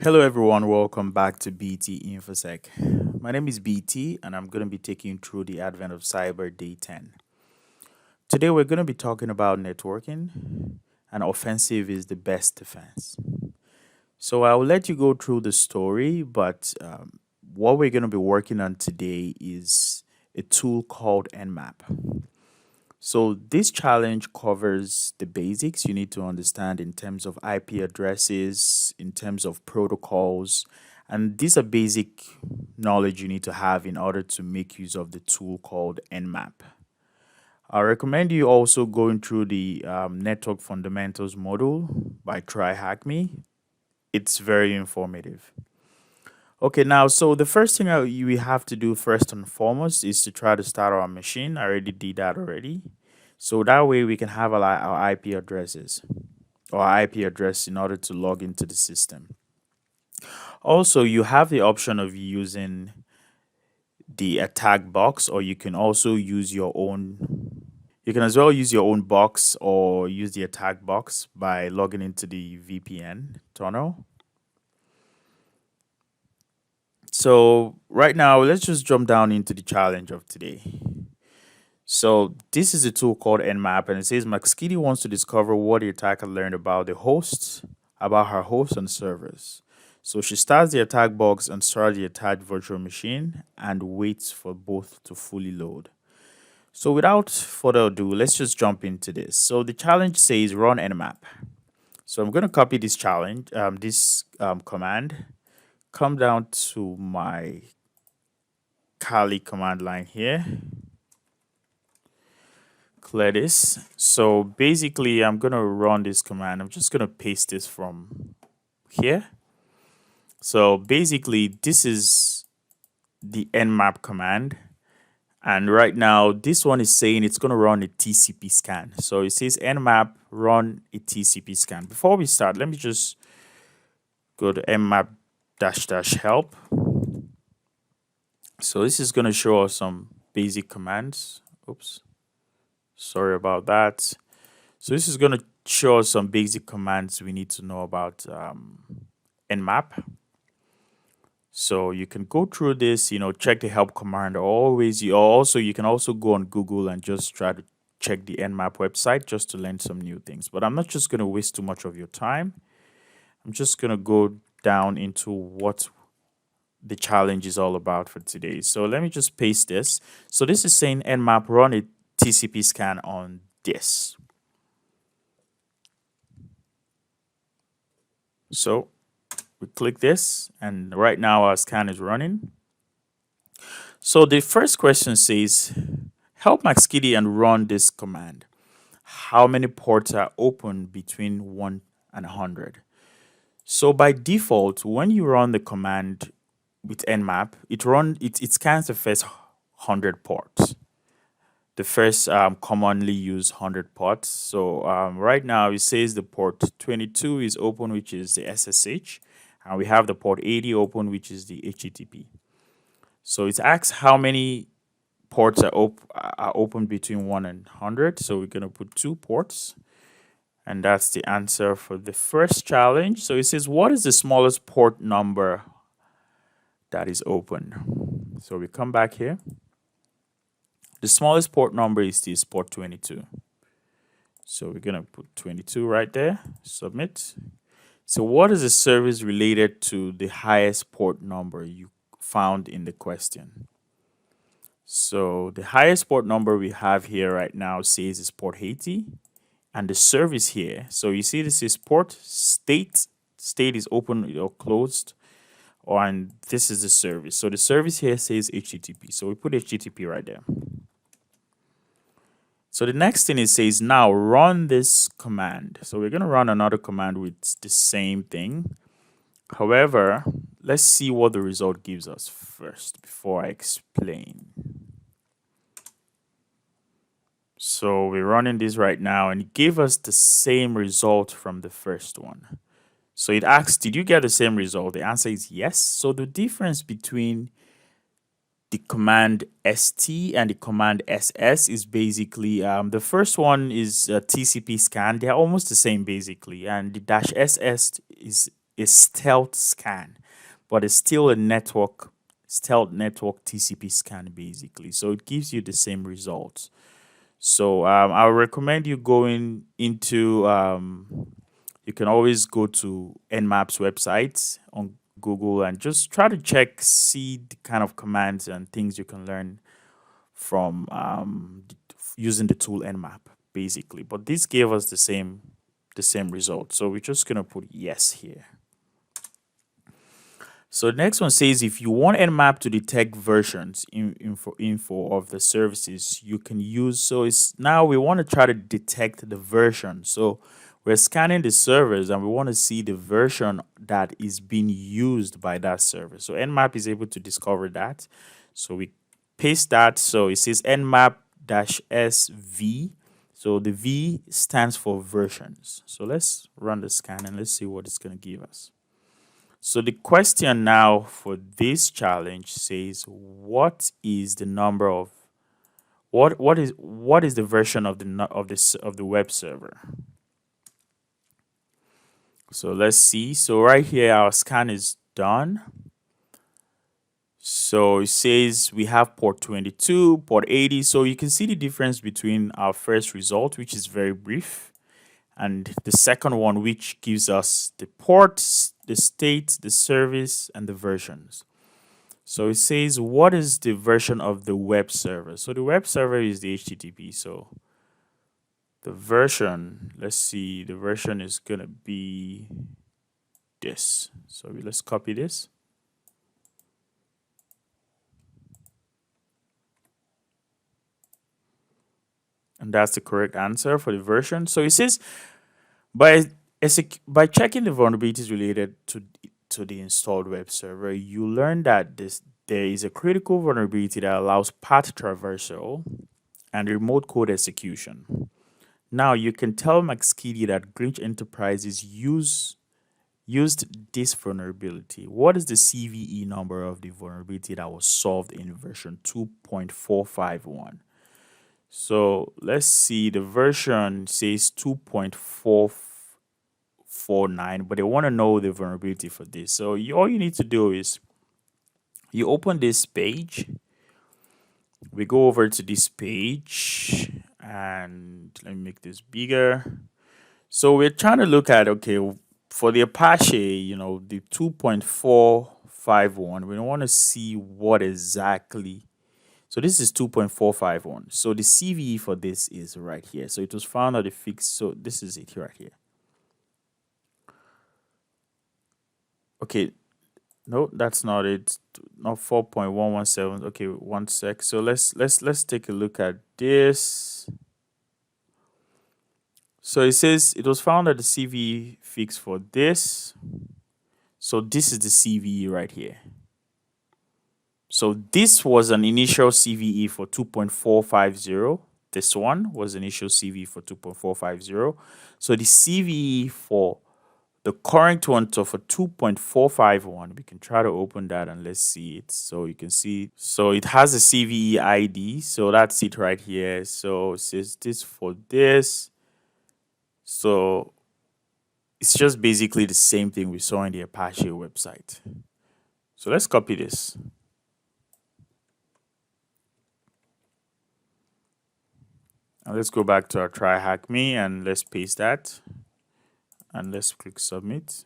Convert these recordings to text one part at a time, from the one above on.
Hello everyone, welcome back to BT InfoSec. My name is BT and I'm going to be taking you through the Advent of Cyber Day 10. Today we're going to be talking about networking and offensive is the best defense. So I'll let you go through the story, but what we're going to be working on today is a tool called Nmap. So this challenge covers the basics you need to understand in terms of IP addresses, in terms of protocols, and these are basic knowledge you need to have in order to make use of the tool called Nmap. I recommend you also going through the Network Fundamentals module by TryHackMe. It's very informative. Okay, now, so the first thing we have to do first and foremost is to try to start our machine. I already did that already. So that way we can have our IP addresses or IP address in order to log into the system. Also, you have the option of using the attack box, or you can also use your own. You can as well use your own box or use the attack box by logging into the VPN tunnel. So right now, let's just jump down into the challenge of today. So this is a tool called Nmap, and it says Maxkidi wants to discover what the attacker learned about about her host and servers. So she starts the attack box and starts the attached virtual machine and waits for both to fully load. So without further ado, let's just jump into this. So the challenge says run Nmap. So I'm going to copy this command, come down to my Kali command line here, clear this. So basically, I'm going to run this command. I'm just going to paste this from here. So basically, this is the nmap command. And right now, this one is saying it's going to run a TCP scan. So it says nmap run a TCP scan. Before we start, let me just go to nmap -- help. So this is going to show us some basic commands. Oops. Sorry about that. So this is going to show us some basic commands we need to know about Nmap. So you can go through this, check the help command. You can also go on Google and just try to check the Nmap website just to learn some new things. But I'm not just going to waste too much of your time. I'm just going to go down into what the challenge is all about for today. So let me just paste this. So this is saying Nmap run a TCP scan on this. So we click this, and right now our scan is running. So the first question says, help Maxkidi and run this command. How many ports are open between 1 and 100? So by default, when you run the command with Nmap, it scans the first 100 ports. The first commonly used 100 ports. So right now it says the port 22 is open, which is the SSH, and we have the port 80 open, which is the HTTP. So it asks how many ports are open between 1 and 100. So we're going to put 2 ports, and that's the answer for the first challenge. So it says, what is the smallest port number that is open? So we come back here. The smallest port number is this port 22. So we're going to put 22 right there, submit. So what is the service related to the highest port number you found in the question? So the highest port number we have here right now says is port 80. And the service here, so you see this is port state is open or closed, and this is the service. So the service here says HTTP. So we put HTTP right there. So the next thing it says, now run this command. So we're going to run another command with the same thing. However, let's see what the result gives us first before I explain. So we're running this right now, and it gave us the same result from the first one. So it asks, did you get the same result? The answer is yes. So the difference between the command st and the command ss is basically the first one is TCP scan. They're almost the same basically, and the -ss is a stealth scan, but it's still a stealth network TCP scan basically. So it gives you the same results. So I would recommend you going into, you can always go to Nmap's website on Google and just try to see the kind of commands and things you can learn from using the tool Nmap basically. But this gave us the same result. So we're just gonna put yes here. So the next one says if you want Nmap to detect versions info of the services you can use. So it's now we want to try to detect the version. So we're scanning the servers and we want to see the version that is being used by that server. So Nmap is able to discover that. So we paste that. So it says Nmap-SV. So the V stands for versions. So let's run the scan and let's see what it's going to give us. So the question now for this challenge says, what is the number of what is the version of the web server? So let's see. So right here our scan is done. So it says we have port 22, port 80. So you can see the difference between our first result, which is very brief, and the second one, which gives us the ports, the state, the service, and the versions. So it says, what is the version of the web server? So the web server is the HTTP. So the version, let's see, the version is going to be this. So let's copy this. And that's the correct answer for the version. So it says, by checking the vulnerabilities related to the installed web server, you learn that there is a critical vulnerability that allows path traversal and remote code execution. Now you can tell McSkitty that Glitch Enterprises used this vulnerability. What is the CVE number of the vulnerability that was solved in version 2.451? So let's see, the version says 2.449, but they want to know the vulnerability for this. So all you need to do is you open this page. We go over to this page and let me make this bigger. So we're trying to look at, okay, for the Apache, the 2.451, we want to see what exactly. So this is 2.451. So the CVE for this is right here. So it was found at the fix. So this is it right here. Okay. No, that's not it. Not 4.117. Okay, one sec. So let's take a look at this. So it says it was found that the CVE fix for this. So this is the CVE right here. So this was an initial CVE for 2.450. This one was initial CVE for 2.450. So the CVE for the current one, so for 2.451, we can try to open that and let's see it. So you can see, so it has a CVE ID. So that's it right here. So it says this for this. So it's just basically the same thing we saw in the Apache website. So let's copy this. Now let's go back to our TryHackMe and let's paste that. And let's click submit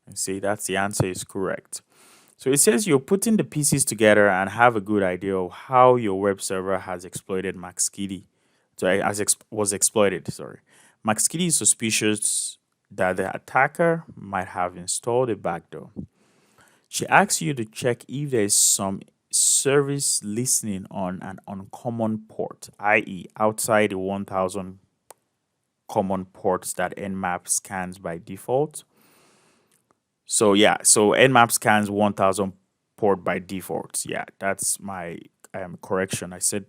and say that's the answer is correct. So it says you're putting the pieces together and have a good idea of how your web server has exploited McSkitty. So was exploited, sorry. McSkitty is suspicious that the attacker might have installed a backdoor. She asks you to check if there is some service listening on an uncommon port, i.e. outside the 1000 common ports that Nmap scans by default. So yeah, so Nmap scans 1000 port by default. Yeah, that's my correction. I said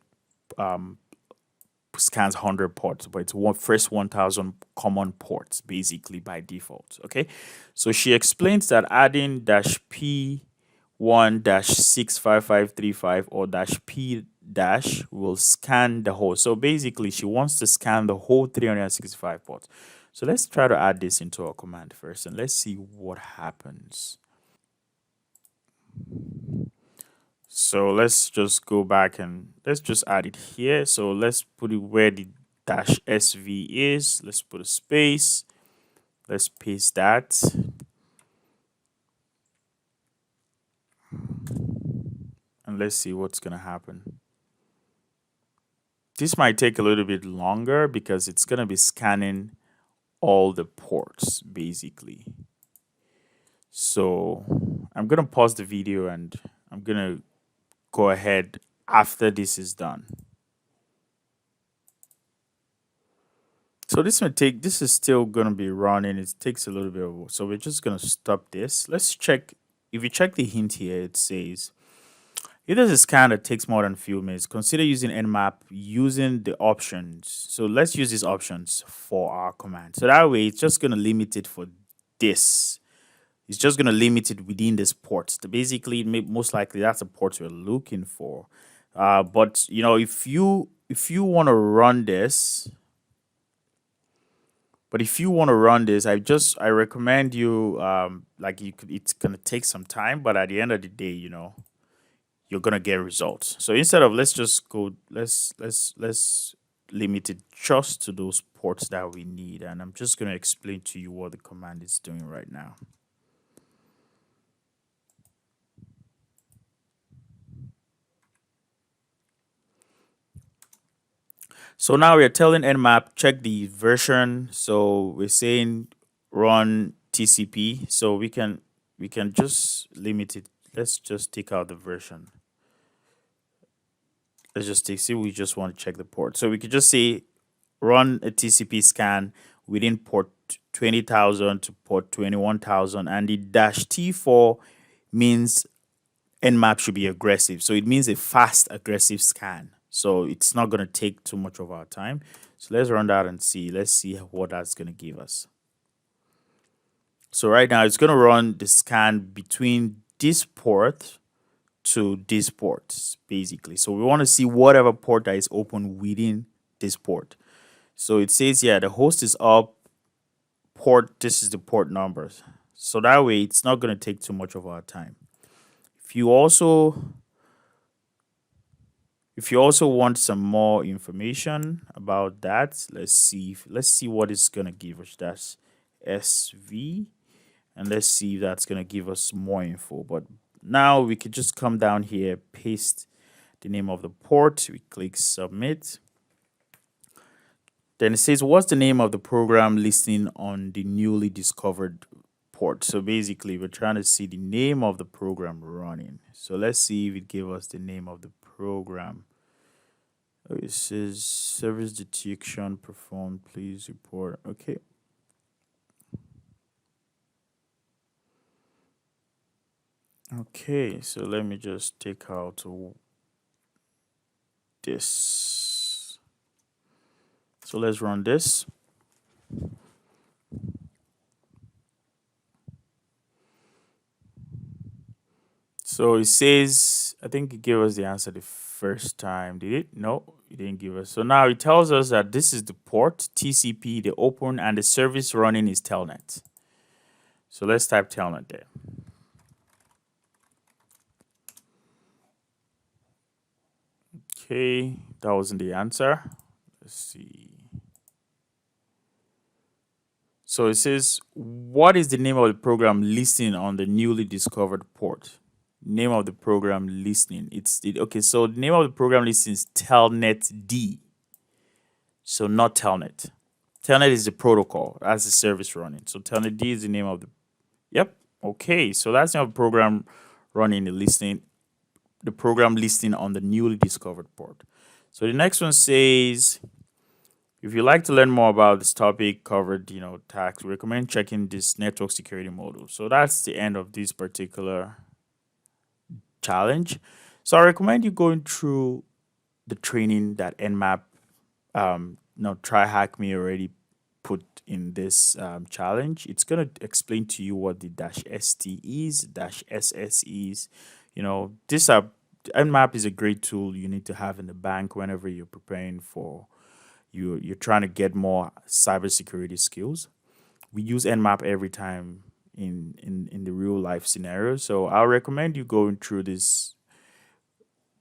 scans 100 ports, but it's first 1000 common ports basically by default. Okay, so she explains that adding -p1-65535 or -p- will scan the whole. So basically she wants to scan the whole 365 ports. So let's try to add this into our command first and let's see what happens. So let's just go back and let's just add it here. So let's put it where the -sv is. Let's put a space. Let's paste that. And let's see what's going to happen. This might take a little bit longer because it's going to be scanning all the ports basically. So I'm going to pause the video and I'm going to go ahead after this is done. So this is still going to be running. It takes a little bit of, so we're just going to stop this. Let's check. If you check the hint here, it says, if there's a scan that takes more than a few minutes, consider using Nmap using the options. So let's use these options for our command. So that way it's just going to limit it for this. It's just going to limit it within this port. Basically, most likely that's the port we're looking for. But you know, if you want to run this, I recommend you it's gonna take some time, but at the end of the day, you know, you're gonna get results. So instead of let's limit it just to those ports that we need, and I'm just gonna explain to you what the command is doing right now. So now we're telling Nmap check the version. So we're saying run TCP. So we can just limit it. Let's just take out the version. Let's just see. We just want to check the port. So we could just say run a TCP scan within port 20,000 to port 21,000, and the -T4 means Nmap should be aggressive. So it means a fast, aggressive scan. So it's not going to take too much of our time. So let's run that and see. Let's see what that's going to give us. So right now it's going to run the scan between this port to this port, basically. So we want to see whatever port that is open within this port. So it says, yeah, the host is up, port, this is the port numbers. So that way it's not going to take too much of our time. If you also want some more information about that, let's see what it's going to give us. That's SV, and let's see if that's going to give us more info. But now we could just come down here, paste the name of the port, we click submit. Then it says, what's the name of the program listening on the newly discovered port? So basically we're trying to see the name of the program running. So let's see if it gave us the name of the program. Oh, it says service detection performed, please report. Okay. Okay, so let me just take out this. So let's run this. So it says, I think it gave us the answer the first time. Did it? No, it didn't give us. So now it tells us that this is the port, TCP, the open, and the service running is telnet. So let's type telnet there. Okay, that wasn't the answer. Let's see. So it says, what is the name of the program listening on the newly discovered port? Name of the program listening. Okay, so the name of the program listening is telnet D. So not telnet. Telnet is the protocol. That's the service running. So telnet D is the name of the. Yep. Okay, so that's the name of the program running the program listening on the newly discovered port. So the next one says, if you'd like to learn more about this topic covered, tags, we recommend checking this network security module. So that's the end of this particular challenge. So I recommend you going through the training that Nmap, TryHackMe already put in this challenge. It's going to explain to you what the -ST is, -SS is. Nmap is a great tool you need to have in the bank whenever you're preparing for you're trying to get more cybersecurity skills. We use Nmap every time in the real life scenario. So I'll recommend you going through this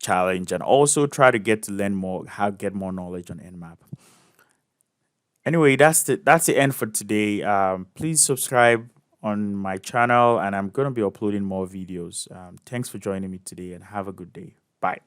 challenge and also try to get to learn more, how get more knowledge on Nmap. Anyway, that's the end for today. Please subscribe on my channel, and I'm gonna be uploading more videos. Thanks for joining me today, and have a good day. Bye.